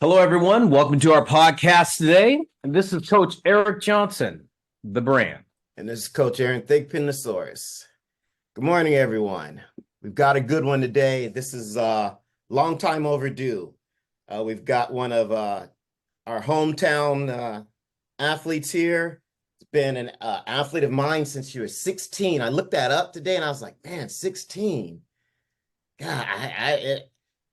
Hello, everyone. Welcome to our podcast today. And this is Coach Eric Johnson, the brand. And this is Coach Aaron Thigpen-Nosaurus. Good morning, everyone. We've got a good one today. This is long time overdue. We've got one of our hometown athletes here. It's been an athlete of mine since she was 16. I looked that up today and I was like, man, 16. God,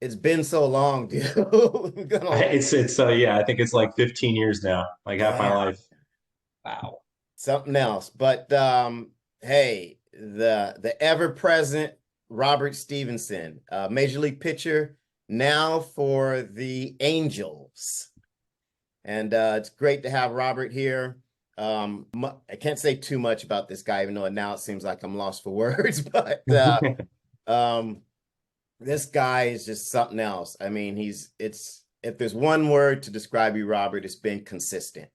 it's been so long, dude. I think it's like 15 years now, like half my Yeah, life. Wow. something else. But hey, the ever-present Robert Stephenson, Major League pitcher, now for the Angels. And it's great to have Robert here. I can't say too much about this guy, even though now it seems like I'm lost for words. But this guy is just something else. I mean, if there's one word to describe you, Robert, it's been consistent.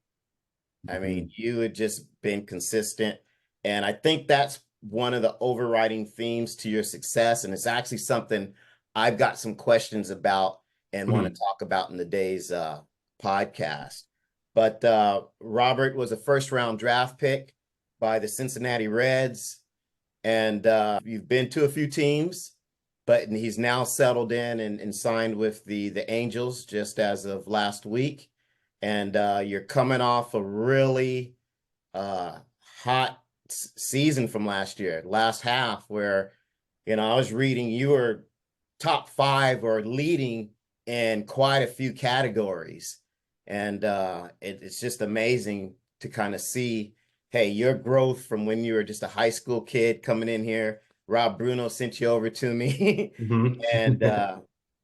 I mean, you had just been consistent. And I think that's one of the overriding themes to your success. And it's actually something I've got some questions about and want to talk about in the day's podcast. But Robert was a first-round draft pick by the Cincinnati Reds. And you've been to a few teams, but he's now settled in and signed with the Angels just as of last week. And you're coming off a really hot season from last year, last half, where, I was reading you were top 5 or leading in quite a few categories. And it's just amazing to kind of see, hey, your growth from when you were just a high school kid coming in here. Rob Bruno sent you over to me. And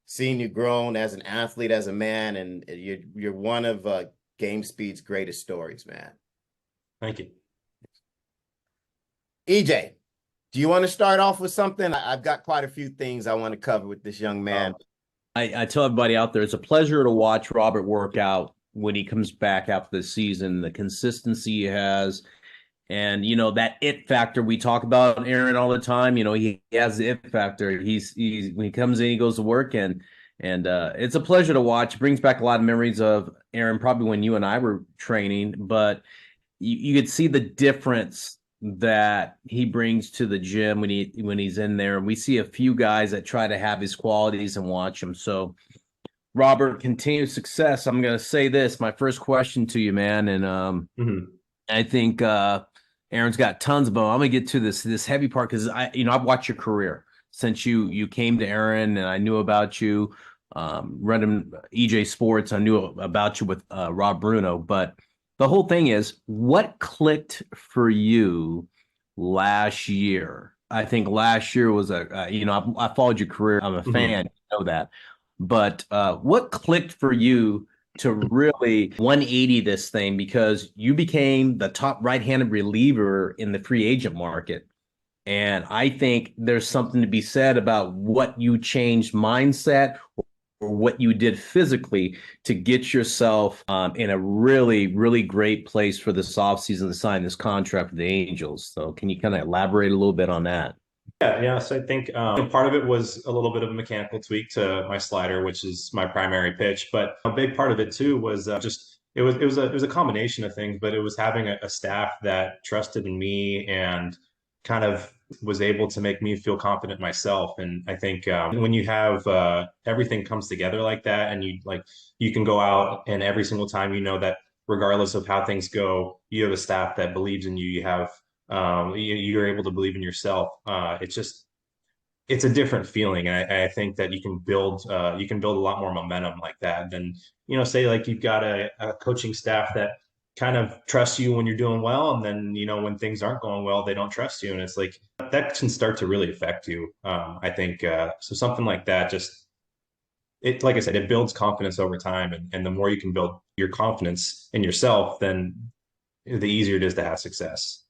seeing you grown as an athlete, as a man, and you're one of Game Speed's greatest stories, man. Thank you. EJ, do you want to start off with something? I've got quite a few things I want to cover with this young man. I tell everybody out there, it's a pleasure to watch Robert work out when he comes back after the season, the consistency he has. And, that it factor we talk about Aaron all the time, he has the it factor. He's when he comes in, he goes to work and it's a pleasure to watch. It brings back a lot of memories of Aaron, probably when you and I were training, but you could see the difference that he brings to the gym when he's in there. And we see a few guys that try to have his qualities and watch him. So Robert, continued success. I'm going to say this, my first question to you, man. And I think Aaron's got tons of them. I'm gonna get to this heavy part because I've watched your career since you came to Aaron, and I knew about you running EJ Sports. I knew about you with Rob Bruno, but the whole thing is, what clicked for you last year? I think last year was I followed your career. I'm a fan, you know that. But what clicked for you to really 180 this thing, because you became the top right-handed reliever in the free agent market. And I think there's something to be said about what you changed mindset or what you did physically to get yourself in a really, really great place for this offseason to sign this contract with the Angels. So can you kind of elaborate a little bit on that? Yeah. So I think part of it was a little bit of a mechanical tweak to my slider, which is my primary pitch. But a big part of it too was just it was a combination of things. But it was having a staff that trusted in me and kind of was able to make me feel confident myself. And I think when you have everything comes together like that, and you can go out and every single time that regardless of how things go, you have a staff that believes in you. You have you're able to believe in yourself. It's a different feeling. And I think that you can build a lot more momentum like that than, say like you've got a coaching staff that kind of trusts you when you're doing well. And then, when things aren't going well, they don't trust you. And it's like, that can start to really affect you. I think, so something like that, like I said, it builds confidence over time. And the more you can build your confidence in yourself, then the easier it is to have success.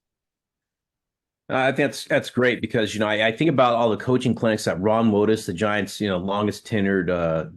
I think that's great because I think about all the coaching clinics that Ron Wotus, the Giants, longest tenured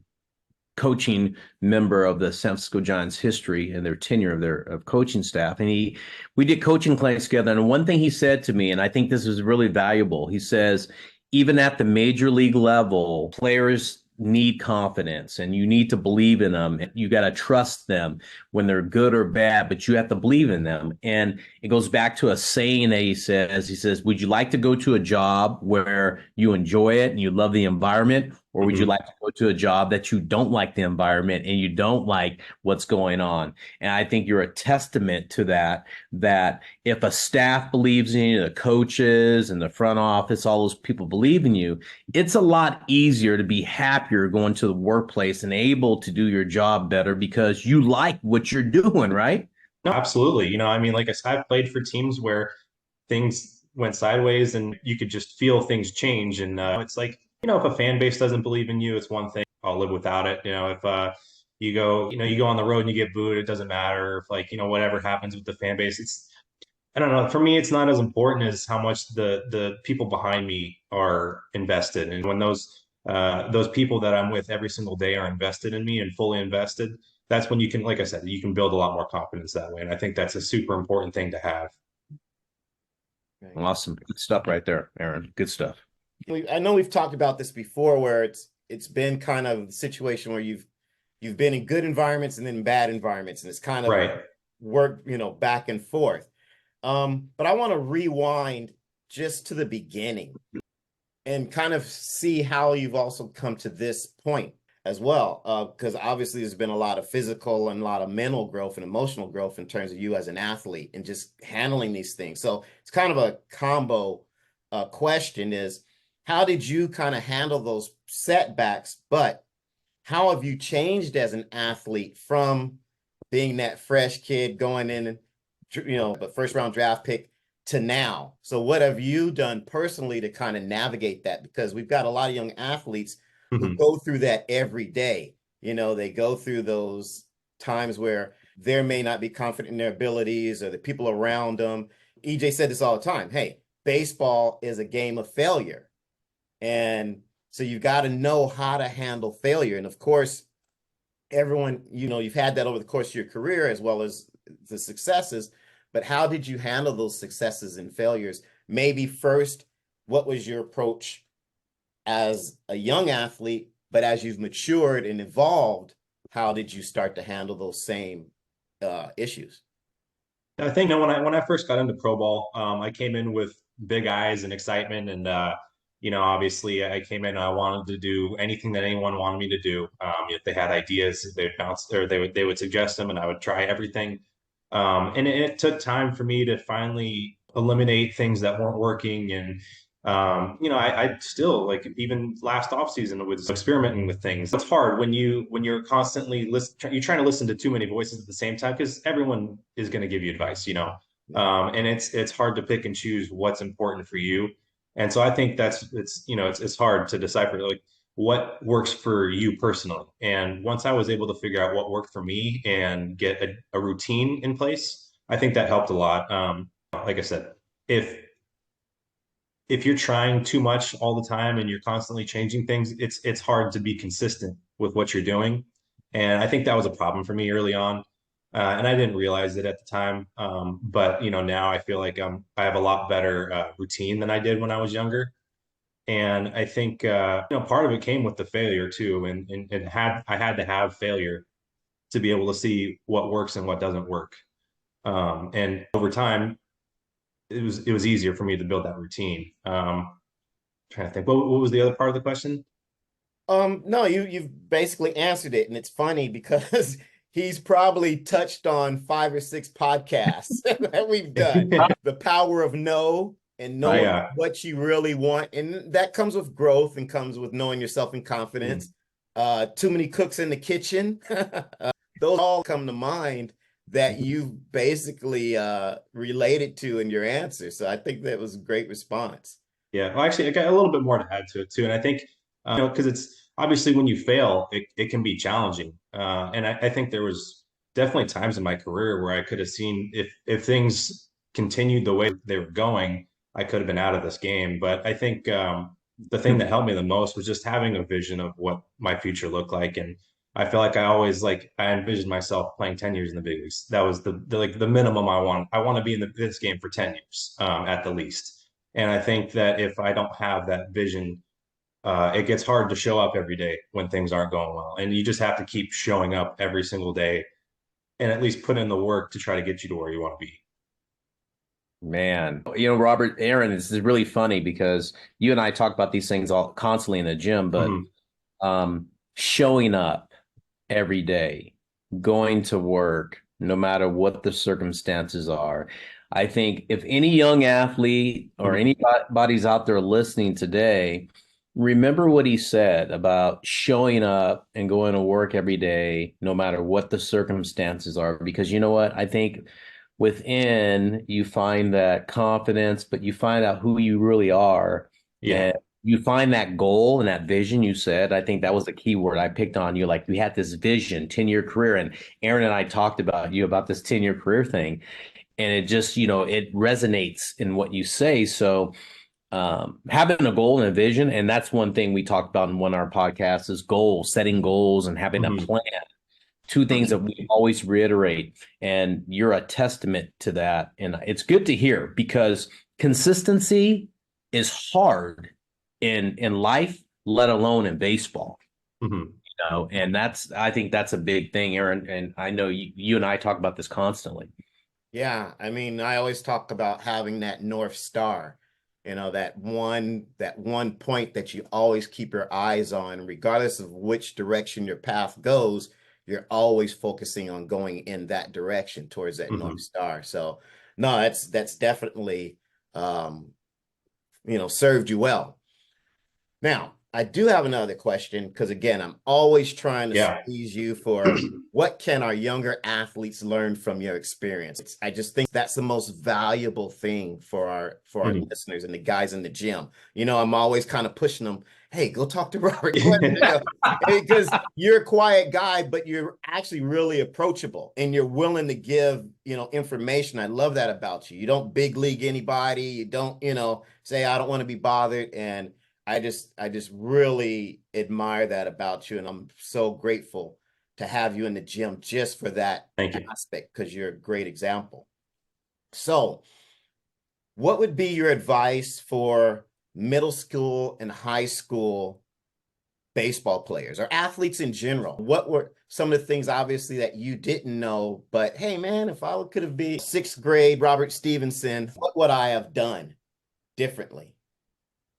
coaching member of the San Francisco Giants history and their tenure of coaching staff, and we did coaching clinics together. And one thing he said to me, and I think this is really valuable, he says, even at the major league level, players need confidence and you need to believe in them. You got to trust them when they're good or bad, but you have to believe in them. And it goes back to a saying that he says, would you like to go to a job where you enjoy it and you love the environment? Or would you like to go to a job that you don't like the environment and you don't like what's going on? And I think you're a testament to that if a staff believes in you, the coaches and the front office, all those people believe in you, it's a lot easier to be happier going to the workplace and able to do your job better because you like what you're doing, right? No, absolutely. I mean, like I said, I've played for teams where things went sideways and you could just feel things change. And it's like, if a fan base doesn't believe in you, it's one thing. I'll live without it. If you go on the road and you get booed, it doesn't matter. If like, whatever happens with the fan base, I don't know. For me, it's not as important as how much the people behind me are invested. And when those people that I'm with every single day are invested in me and fully invested, that's when you can, like I said, you can build a lot more confidence that way. And I think that's a super important thing to have. Awesome. Good stuff right there, Aaron. Good stuff. I know we've talked about this before where it's been kind of a situation where you've been in good environments and then bad environments, and it's kind of Right. worked, back and forth. But I want to rewind just to the beginning and kind of see how you've also come to this point as well. Because obviously there's been a lot of physical and a lot of mental growth and emotional growth in terms of you as an athlete and just handling these things. So it's kind of a combo question is, how did you kind of handle those setbacks? But how have you changed as an athlete from being that fresh kid going in and, the first round draft pick to now? So what have you done personally to kind of navigate that? Because we've got a lot of young athletes who go through that every day. They go through those times where they may not be confident in their abilities or the people around them. EJ said this all the time. Hey, baseball is a game of failure. And so you've got to know how to handle failure. And of course, everyone, you've had that over the course of your career as well as the successes. But how did you handle those successes and failures? Maybe first, what was your approach as a young athlete? But as you've matured and evolved, how did you start to handle those same issues? I think when I first got into pro ball, I came in with big eyes and excitement, and obviously I came in. I wanted to do anything that anyone wanted me to do. If they had ideas, they'd bounce or they would suggest them, and I would try everything. And it took time for me to finally eliminate things that weren't working. And I still like even last off season was experimenting with things. It's hard when you're constantly you're trying to listen to too many voices at the same time because everyone is going to give you advice, and it's hard to pick and choose what's important for you. And so I think it's hard to decipher like what works for you personally. And once I was able to figure out what worked for me and get a routine in place, I think that helped a lot. Like I said, if you're trying too much all the time and you're constantly changing things, it's hard to be consistent with what you're doing. And I think that was a problem for me early on. And I didn't realize it at the time. But now I feel like I have a lot better routine than I did when I was younger. And I think part of it came with the failure too. And I had to have failure to be able to see what works and what doesn't work. And over time, it was easier for me to build that routine. Trying to think, what was the other part of the question? No, you've basically answered it, and it's funny because he's probably touched on 5 or 6 podcasts that we've done. The power of no and knowing what you really want, and that comes with growth and comes with knowing yourself and confidence. Too many cooks in the kitchen. Those all come to mind that you basically related to in your answer. So I think that was a great response. Yeah, well, actually, I got a little bit more to add to it too. And I think, because it's obviously when you fail, it can be challenging. And I think there was definitely times in my career where I could have seen if things continued the way they were going, I could have been out of this game. But I think the thing that helped me the most was just having a vision of what my future looked like. And I feel like I envisioned myself playing 10 years in the big leagues. That was the minimum I want. I want to be in this game for 10 years at the least. And I think that if I don't have that vision it gets hard to show up every day when things aren't going well. And you just have to keep showing up every single day and at least put in the work to try to get you to where you want to be. Man, Robert, Aaron, this is really funny because you and I talk about these things all constantly in the gym, but Mhm. showing up every day, going to work, no matter what the circumstances are. I think if any young athlete or Mhm. anybody's out there listening today, remember what he said about showing up and going to work every day, no matter what the circumstances are. Because you know what? I think within you find that confidence, but you find out who you really are. Yeah. And you find that goal and that vision you said. I think that was the key word I picked on you. Like you had this vision, 10-year career. And Aaron and I talked about you about this 10-year career thing. And it just, it resonates in what you say. So having a goal and a vision, and that's one thing we talked about in one of our podcasts is goals, setting goals and having a Mhm. plan. Two things that we always reiterate, and you're a testament to that. And it's good to hear because consistency is hard in life, let alone in baseball. Mhm. And I think that's a big thing, Aaron. And I know you and I talk about this constantly. Yeah, I mean, I always talk about having that North Star, that one point that you always keep your eyes on, regardless of which direction your path goes, you're always focusing on going in that direction towards that North Mhm. Star. So, no, that's definitely served you well. Now, I do have another question because, again, I'm always trying to Yeah. squeeze you for what can our younger athletes learn from your experience? I just think that's the most valuable thing for our Mhm. listeners and the guys in the gym. I'm always kind of pushing them, hey, go talk to Robert Glenn, because you're a quiet guy, but you're actually really approachable and you're willing to give, information. I love that about you. You don't big league anybody. You don't, say, I don't want to be bothered. And I just really admire that about you, and I'm so grateful to have you in the gym just for that Thank you. aspect because you're a great example. So, what would be your advice for middle school and high school baseball players or athletes in general? What were some of the things obviously that you didn't know, but hey man, if I could have been sixth grade Robert Stephenson, what would I have done differently?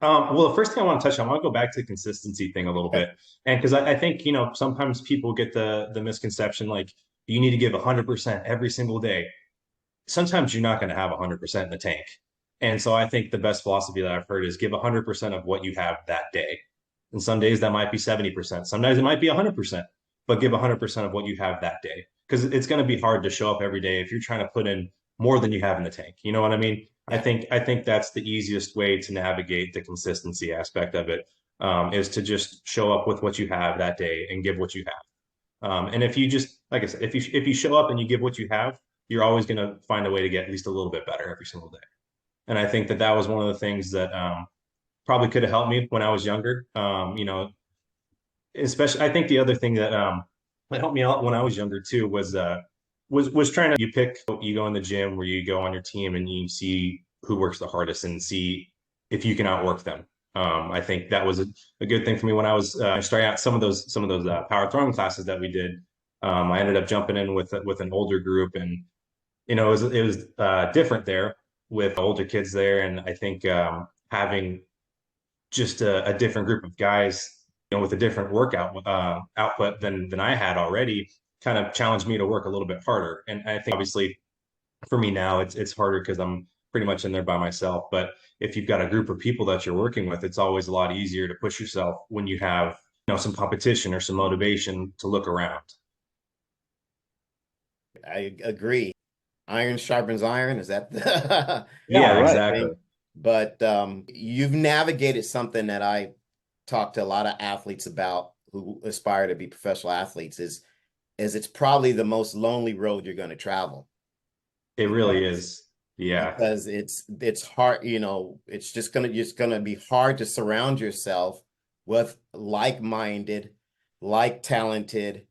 Well, the first thing I want to touch on, I want to go back to the consistency thing a little Okay. bit. And because I think, sometimes people get the misconception like you need to give 100% every single day. Sometimes you're not going to have 100% in the tank. And so I think the best philosophy that I've heard is give 100% of what you have that day. And some days that might be 70%. Some days it might be 100%, but give 100% of what you have that day. Because it's going to be hard to show up every day if you're trying to put in more than you have in the tank. You know what I mean? I Yeah. think I think that's the easiest way to navigate the consistency aspect of it, is to just show up with what you have that day and give what you have. And if you just, like I said, if you show up and you give what you have, you're always going to find a way to get at least a little bit better every single day. And I think that that was one of the things that probably could have helped me when I was younger. Especially, I think the other thing that helped me out when I was younger too was trying to, you go in the gym where you go on your team and you see who works the hardest and see if you can outwork them. I think that was a good thing for me when I was starting out some of those power throwing classes that we did. I ended up jumping in with an older group, and it was different there with older kids there, and I think having just a different group of guys, with a different workout output than I had already, kind of challenged me to work a little bit harder. And I think obviously for me now it's harder because I'm pretty much in there by myself. But if you've got a group of people that you're working with, it's always a lot easier to push yourself when you have some competition or some motivation to look around. I agree. Iron sharpens iron. Is that the Yeah, Yeah, right. exactly. thing? But you've navigated something that I talk to a lot of athletes about who aspire to be professional athletes is it's probably the most lonely road you're going to travel It really because is. Yeah. it's hard, it's just gonna be hard to surround yourself with like-minded, like talented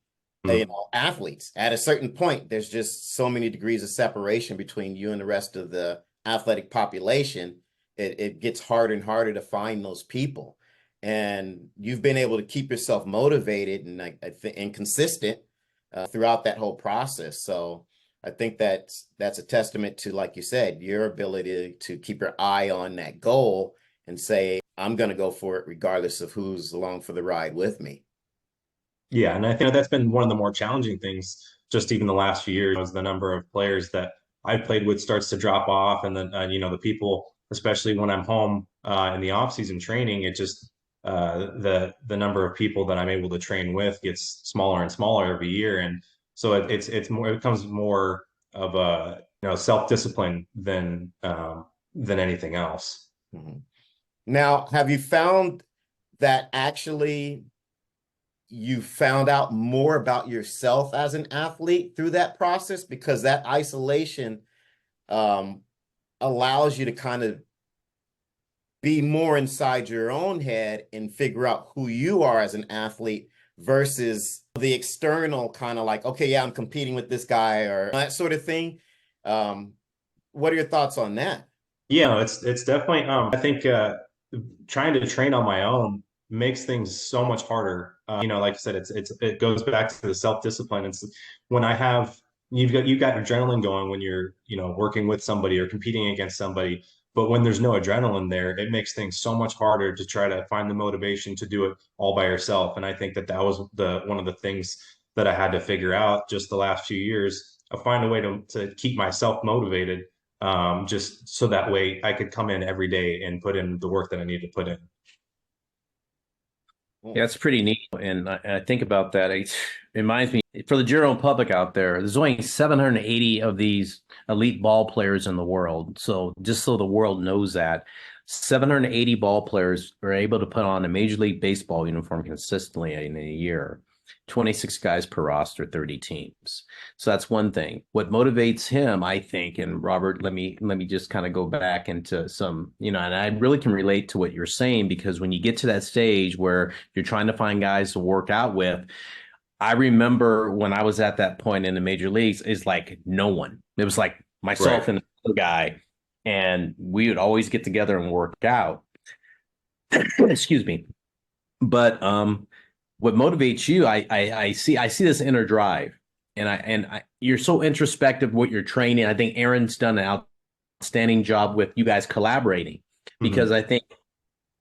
Mhm. athletes. At a certain point, there's just so many degrees of separation between you and the rest of the athletic population. It gets harder and harder to find those people. and you've been able to keep yourself motivated and and consistent throughout that whole process. So I think that's a testament to, like you said, your ability to keep your eye on that goal and say, I'm going to go for it regardless of who's along for the ride with me. Yeah, and I think that's been one of the more challenging things, just even the last few years, was the number of players that I've played with starts to drop off, and then the people, especially when I'm home in the off season training, it just the number of people that I'm able to train with gets smaller and smaller every year, and so it's more, it becomes more of a self discipline than anything else. Mhm. Now, have you found that actually you found out more about yourself as an athlete through that process, because that isolation um, allows you to kind of be more inside your own head and figure out who you are as an athlete versus the external kind of like, okay, yeah, I'm competing with this guy or that sort of thing. Um, what are your thoughts on that? Yeah, it's definitely I think trying to train on my own makes things so much harder. Like I said, it goes back to the self-discipline. It's when I have you've got adrenaline going when you're, working with somebody or competing against somebody, but when there's no adrenaline there, it makes things so much harder to try to find the motivation to do it all by yourself. And I think that was the one of the things that I had to figure out just the last few years. I find a way to keep myself motivated, just so that way I could come in every day and put in the work that I need to put in. Yeah, it's pretty neat. And I think about that. It reminds me, for the general public out there, there's only 780 of these elite ball players in the world. So just so the world knows that, 780 ball players are able to put on a Major League Baseball uniform consistently in a year. 26 guys per roster, 30 teams. So that's one thing. What motivates him, I think, and Robert, let me just kind of go back into some, and I really can relate to what you're saying, because when you get to that stage where you're trying to find guys to work out with, I remember when I was at that point in the major leagues, it's like no one. It was like myself Right. and the guy, and we would always get together and work out. Excuse me. But what motivates you, I see this inner drive, and you're so introspective what you're training. I think Aaron's done an outstanding job with you guys collaborating, Mm-hmm. because I think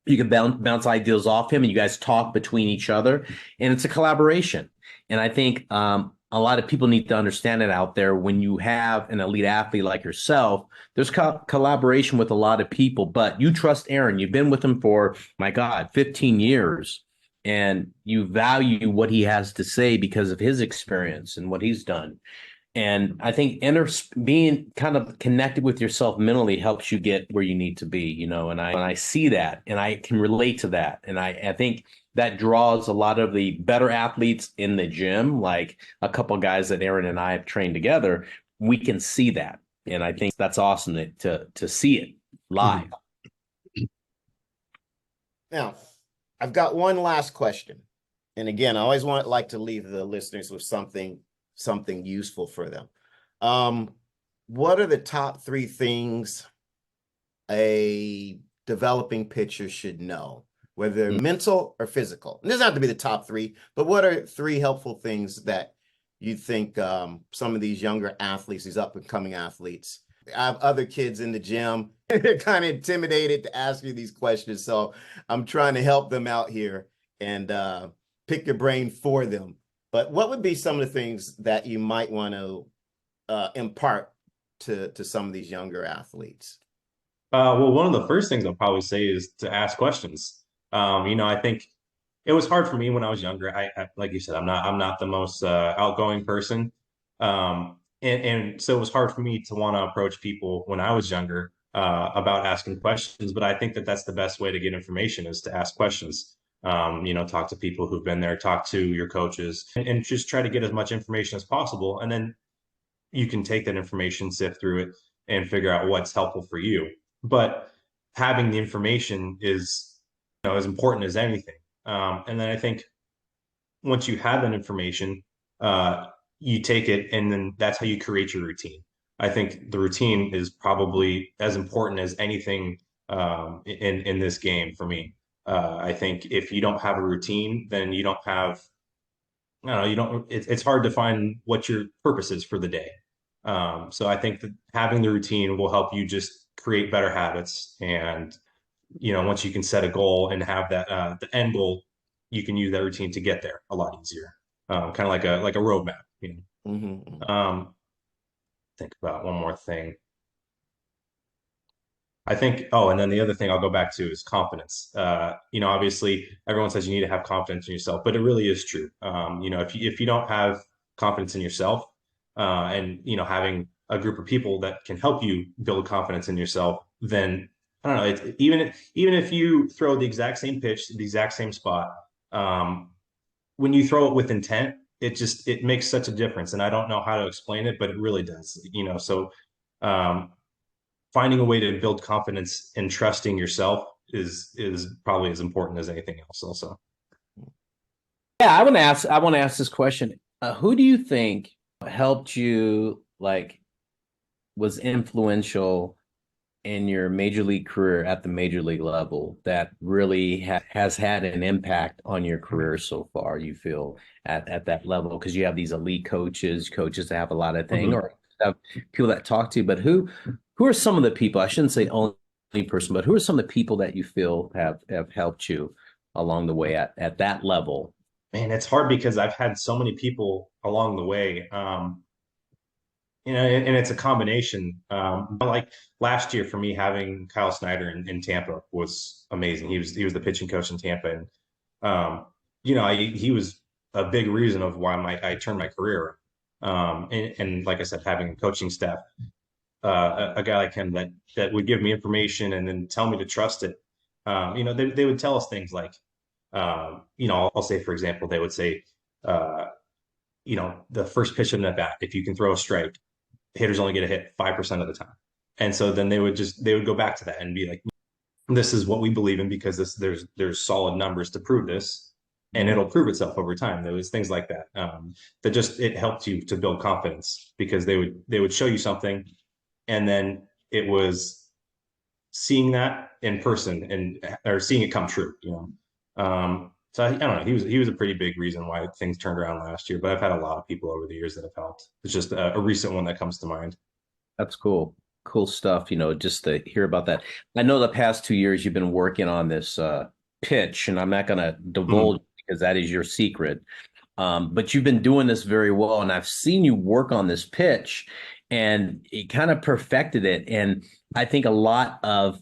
you can bounce ideas off him and you guys talk between each other, and it's a collaboration. And I think a lot of people need to understand it out there. When you have an elite athlete like yourself, there's collaboration with a lot of people, but you trust Aaron. You've been with him for, my God, 15 years, and you value what he has to say because of his experience and what he's done. And I think being kind of connected with yourself mentally helps you get where you need to be, and I see that and I can relate to that. And I think that draws a lot of the better athletes in the gym, like a couple of guys that Aaron and I have trained together. We can see that. And I think that's awesome to see it live. Mm-hmm. Now, I've got one last question. And again, I always like to leave the listeners with something useful for them. What are the top 3 things a developing pitcher should know, whether they're mental or physical? And it doesn't have to be the top 3, but what are 3 helpful things that you think some of these younger athletes, these up and coming athletes? I have other kids in the gym. They're kind of intimidated to ask you these questions. So I'm trying to help them out here and pick your brain for them. But what would be some of the things that you might want to impart to some of these younger athletes? Well, one of the first things I'll probably say is to ask questions. I think it was hard for me when I was younger. Like you said, I'm not the most outgoing person, and so it was hard for me to want to approach people when I was younger about asking questions. But I think that that's the best way to get information, is to ask questions. Talk to people who've been there, talk to your coaches, and just try to get as much information as possible. And then you can take that information, sift through it, and figure out what's helpful for you. But having the information is, as important as anything. And then I think once you have that information, you take it, and then that's how you create your routine. I think the routine is probably as important as anything in this game for me. I think if you don't have a routine, then you don't have, I don't know, you don't, it's hard to find what your purpose is for the day. So I think that having the routine will help you just create better habits. And, once you can set a goal and have that, the end goal, you can use that routine to get there a lot easier. Kind of like a roadmap, Mm-hmm. Think about one more thing. I think, oh, and then the other thing I'll go back to is confidence. Obviously everyone says you need to have confidence in yourself, but it really is true. If you don't have confidence in yourself, and having a group of people that can help you build confidence in yourself, then I don't know. Even if you throw the exact same pitch, the exact same spot, when you throw it with intent, it makes such a difference. And I don't know how to explain it, but it really does. So. Um, Finding a way to build confidence and trusting yourself is probably as important as anything else also. Yeah, I want to ask this question. Who do you think helped you, like, was influential in your major league career at the major league level that really has had an impact on your career so far, you feel, at that level? Because you have these elite coaches that have a lot of things, Mm-hmm. or have people that talk to you, but who are some of the people, I shouldn't say only person, but who are some of the people that you feel have helped you along the way at that level? Man, it's hard because I've had so many people along the way. And it's a combination. Like last year for me, having Kyle Snyder in Tampa was amazing. He was the pitching coach in Tampa, and he was a big reason of why I turned my career. And like I said, having a coaching staff, a guy like him that would give me information and then tell me to trust it. They would tell us things like, I'll say, for example, they would say, the first pitch of an at bat, if you can throw a strike, hitters only get a hit 5% of the time. And so then they would go back to that and be like, this is what we believe in because there's solid numbers to prove this, and it'll prove itself over time. There was things like that, that just it helped you to build confidence because they would show you something, and then it was seeing that in person and or seeing it come true. So I don't know. He was a pretty big reason why things turned around last year. But I've had a lot of people over the years that have helped. It's just a recent one that comes to mind. That's cool. Cool stuff, just to hear about that. I know the past 2 years you've been working on this pitch, and I'm not going to divulge Mm-hmm. because that is your secret. But you've been doing this very well, and I've seen you work on this pitch, and it kind of perfected it. And I think a lot of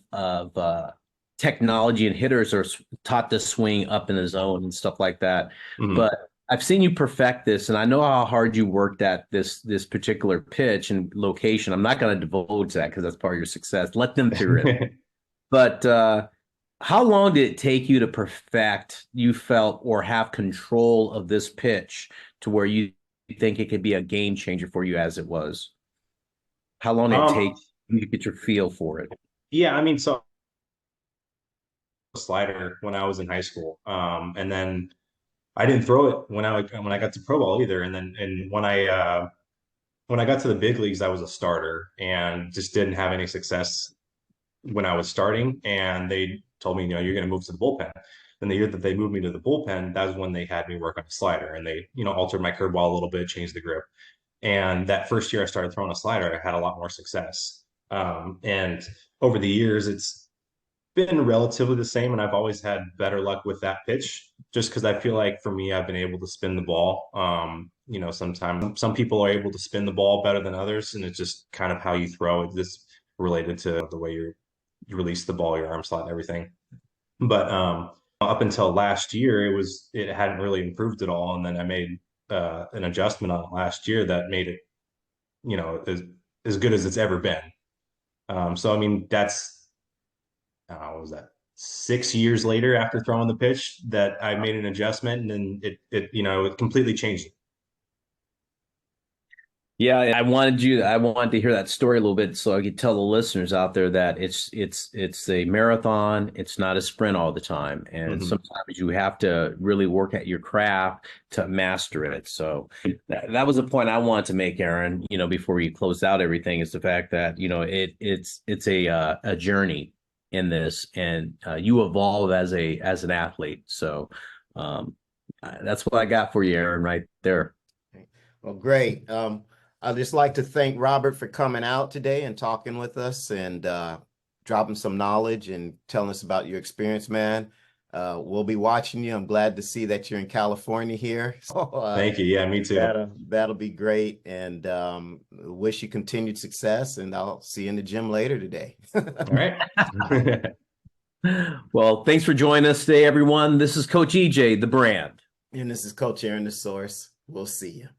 technology and hitters are taught to swing up in the zone and stuff like that. Mm-hmm. But I've seen you perfect this, and I know how hard you worked at this particular pitch and location. I'm not going to divulge that because that's part of your success. Let them figure it. But how long did it take you to perfect, you felt, or have control of this pitch to where you think it could be a game changer for you as it was? How long did it um, take you to get your feel for it? yeah, I mean, so slider when I was in high school, and then I didn't throw it when I got to pro ball either. And then and when I got to the big leagues, I was a starter and just didn't have any success when I was starting, and they told me, you're going to move to the bullpen. And the year that they moved me to the bullpen, that was when they had me work on a slider, and they, altered my curveball a little bit, changed the grip. And that first year I started throwing a slider, I had a lot more success. And over the years, it's been relatively the same, and I've always had better luck with that pitch, just because I feel like for me, I've been able to spin the ball. Sometimes some people are able to spin the ball better than others, and it's just kind of how you throw it. This related to the way you release the ball, your arm slot, and everything. But up until last year, it hadn't really improved at all, and then I made an adjustment on it last year that made it, as good as it's ever been. So I mean, that's what was that? 6 years later, after throwing the pitch, that I made an adjustment, and then it completely changed it. Yeah, I wanted to hear that story a little bit so I could tell the listeners out there that it's a marathon, it's not a sprint all the time. And Mm-hmm. sometimes you have to really work at your craft to master it. So that was a point I wanted to make, Aaron, before you closed out everything, is the fact that, it's a journey. in this, and you evolve as an athlete. So that's what I got for you, Aaron, right there. Well, great. I'd just like to thank Robert for coming out today and talking with us and dropping some knowledge and telling us about your experience, man. We'll be watching you. I'm glad to see that you're in California here. So, Thank you. Yeah, me too. that'll be great. And wish you continued success. And I'll see you in the gym later today. All right. Well, thanks for joining us today, everyone. This is Coach EJ, the brand. And this is Coach Aaron, the Source. We'll see you.